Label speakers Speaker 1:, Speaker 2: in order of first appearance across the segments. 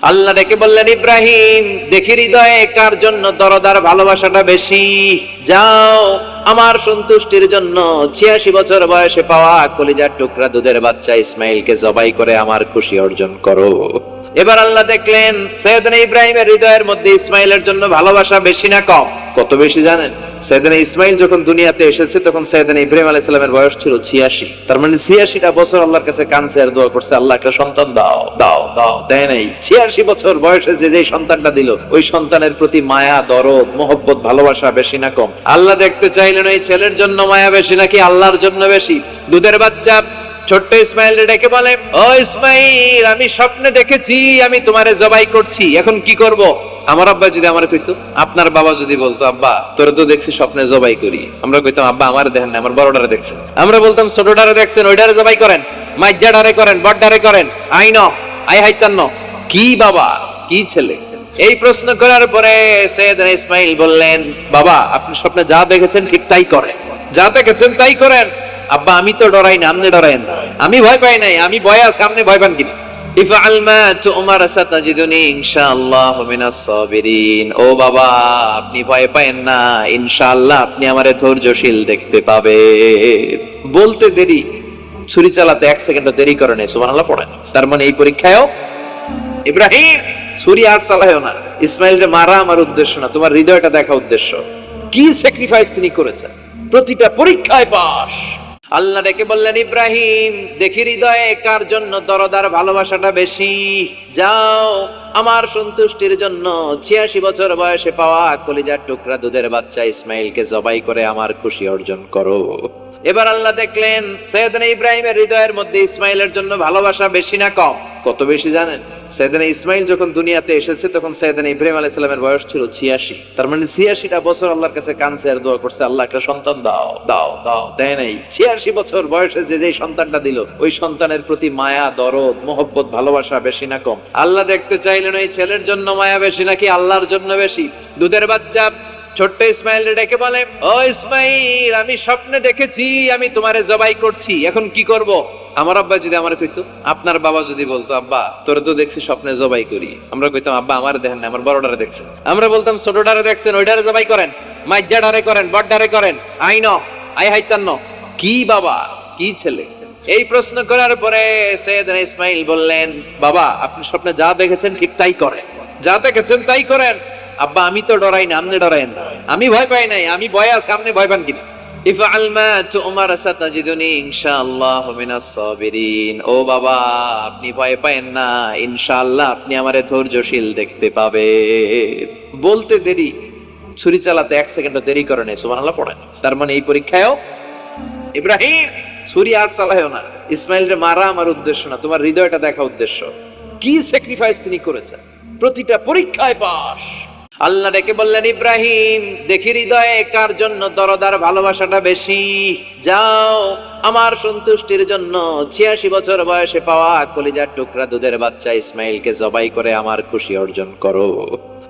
Speaker 1: আল্লাহ ডেকে বললেন, ইব্রাহিম দেখি হৃদয়ে কার জন্য দরদার ভালোবাসাটা বেশি। যাও আমার সন্তুষ্টির জন্য ৮৬ বছর বয়সে পাওয়া কলিজার টুকরা দুধের বাচ্চা ইসমাইলকে জবাই করে আমার খুশি অর্জন করো। এবার আল্লাহ দেখলেন সৈয়দনা ইব্রাহিমের হৃদয়ের মধ্যে ইসমাইলের জন্য ভালোবাসা বেশি না কম? কত বেশি জানেন? সৈয়দনা ইসমাইল যখন দুনিয়াতে এসেছে তখন সৈয়দনা ইব্রাহিম আলাইহিস সালামের বয়স ছিল ৮৬। তার মানে ৮৬টা বছর আল্লাহর কাছে কাঁদছে আর দোয়া করছে, আল্লাহ একটা সন্তান দাও দাও দাও, দেয় নাই। ৮৬ বছর বয়সে যে সন্তানটা দিল ওই সন্তানের প্রতি মায়া, দরদ, মোহব্বত, ভালোবাসা বেশি না কম? আল্লাহ দেখতে চাইলেন এই ছেলের জন্য মায়া বেশি নাকি আল্লাহর জন্য বেশি। দুধের বাচ্চা ছোট্ট ইসমাইল ডেকে বলে, ও ইসমাইল, আমি স্বপ্নে দেখেছি আমি তোমারে জবাই করছি, এখন কি করব? আমার আব্বা যদি আমার কইতো, আপনার বাবা যদি বলতো, আব্বা তোরে তো দেখছি স্বপ্নে জবাই করি, আমরা কইতাম আব্বা আমার দেখেন না, আমার বড়ডারে দেখছেন। আমরা বলতাম ছোটডারে দেখছেন, ওইডারে জবাই করেন, মাইজ্জাডারে করেন, বড়ডারে করেন, আইন আই হাইতান্ন। কি বাবা, কি ছেলে! এই প্রশ্ন করার পরে সৈয়দনা ইসমাইল বললেন, বাবা আপনি স্বপ্নে যা দেখেছেন ঠিক তাই করেন, যা দেখেছেন তাই করেন। আব্বা আমি তো ডরাই না, আপনি ডরায়েন না। আমি ভয় পাই নাই, আমি ভয় আছে, আপনি ভয় পান কিনা? ইফআল মা তুমার সাতাজিদুনি ইনশাআল্লাহু মিনাস সাবিরিন। ও বাবা আপনি ভয় পায়েন না, ইনশাআল্লাহ আপনি আমারে ধৈর্যশীল দেখতে পাবেন। বলতে দেরি, ছুরি চালাতে ১ সেকেন্ডও দেরি করে নাই। সুবহানাল্লাহ পড়েন। তার মানে এই পরীক্ষায়ও ইব্রাহিম ছুরি আর চালায়ও না। ইসমাইলকে মারা আমার উদ্দেশ্য না, তোমার হৃদয়টা দেখা উদ্দেশ্য। কি স্যাক্রিফাইস তিনি করেছেন, প্রতিটা পরীক্ষায় পাস। আল্লাহ ডেকে বললেন, ইব্রাহিম দেখি হৃদয়ে কার জন্য দরদার ভালোবাসাটা বেশি। যাও আমার সন্তুষ্টির জন্য ৮৬ বছর বয়সে পাওয়া কলিজার টুকরা দুধের বাচ্চা ইসমাইলকে জবাই করে আমার খুশি অর্জন করো। এবার আল্লাহ দেখলেন সৈয়দনা ইব্রাহিমের হৃদয়ের মধ্যে ইসমাইলের জন্য ভালোবাসা বেশি না কম? কত বেশি জানেন? সৈয়দনা ইসমাইল যখন দুনিয়াতে এসেছে তখন সৈয়দনা ইব্রাহিম আলাইহিস সালামের বয়স ছিল ৮৬। তার মানে ৮৬টা বছর আল্লাহর কাছে কাঁদছে আর দোয়া করছে, আল্লাহ একটা সন্তান দাও দাও দাও, দেয় নাই। ৮৬ বছর বয়সে যে সন্তানটা দিল ওই সন্তানের প্রতি মায়া, দরদ, মোহব্বত, ভালোবাসা বেশি না কম? আল্লাহ দেখতে চাইলেন এই ছেলের জন্য মায়া বেশি নাকি আল্লাহর জন্য বেশি। দুধের বাচ্চা ছোট্ট ইসমাইল ডেকে বলে, ও ইসমাইল, আমি স্বপ্নে দেখেছি আমি তোমারে জবাই করছি, এখন কি করব? আমার আব্বা যদি আমার কইতো, আপনার বাবা যদি বলতো, আব্বা তোরে তো দেখছি স্বপ্নে জবাই করি, আমরা কইতাম আব্বা আমার দেখেন না, আমার বড়ডারে দেখছেন। আমরা বলতাম ছোটডারে দেখছেন, ওইডারে জবাই করেন, মাইজ্জাডারে করেন, বড়ডারে করেন, আইন আই হাইতান্ন। কি বাবা, কি ছেলে! এই প্রশ্ন করার পরে সৈয়দনা ইসমাইল বললেন, বাবা আপনি স্বপ্নে যা দেখেছেন ঠিক তাই করেন, যা দেখেছেন তাই করেন। আব্বা আমি তো ডরাই না, আপনি ডরায়েন না। আমি ভয় পাই নাই, আমি ভয় আছে, আপনি ভয় পান কিনা? ইফআল মা তুমার সাতাজিদুনি ইনশাআল্লাহু মিনাস সাবিরিন। ও বাবা আপনি ভয় পায়েন না, ইনশাআল্লাহ আপনি আমারে ধৈর্যশীল দেখতে পাবেন। বলতে দেরি, ছুরি চালাতে ১ সেকেন্ডও দেরি করে নাই। সুবহানাল্লাহ পড়েন। তার মানে এই পরীক্ষায়ও ইব্রাহিম ছুরি আর চালায়ও না। ইসমাইলকে মারা আমার উদ্দেশ্য না, তোমার হৃদয়টা দেখা উদ্দেশ্য। কি স্যাক্রিফাইস তিনি করেছেন, প্রতিটা পরীক্ষায় পাস। আল্লাহ ডেকে বললেন, ইব্রাহিম দেখি হৃদয়ে কার জন্য দরদার ভালোবাসাটা বেশি। যাও আমার সন্তুষ্টির জন্য ৮৬ বছর বয়সে পাওয়া কলিজার টুকরা দুধের বাচ্চা ইসমাইলকে জবাই করে আমার খুশি অর্জন করো।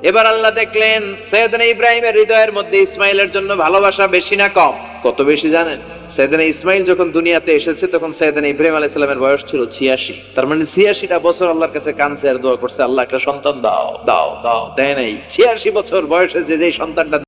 Speaker 1: এবার আল্লাহ দেখলেন সৈয়দনা ইব্রাহিমের হৃদয়ের মধ্যে ইসমাইলের জন্য ভালোবাসা বেশি না কম? কত বেশি জানেন? সৈয়দনা ইসমাইল যখন দুনিয়াতে এসেছে তখন সৈয়দনা ইব্রাহিম আলাইহিস সালামের বয়স ছিল ৮৬। তার মানে ৮৬টা বছর আল্লাহর কাছে কাঁদছে আর দোয়া করছে, আল্লাহ একটা সন্তান দাও দাও দাও, দেয় নাই। ৮৬ বছর বয়সে যে সন্তানটা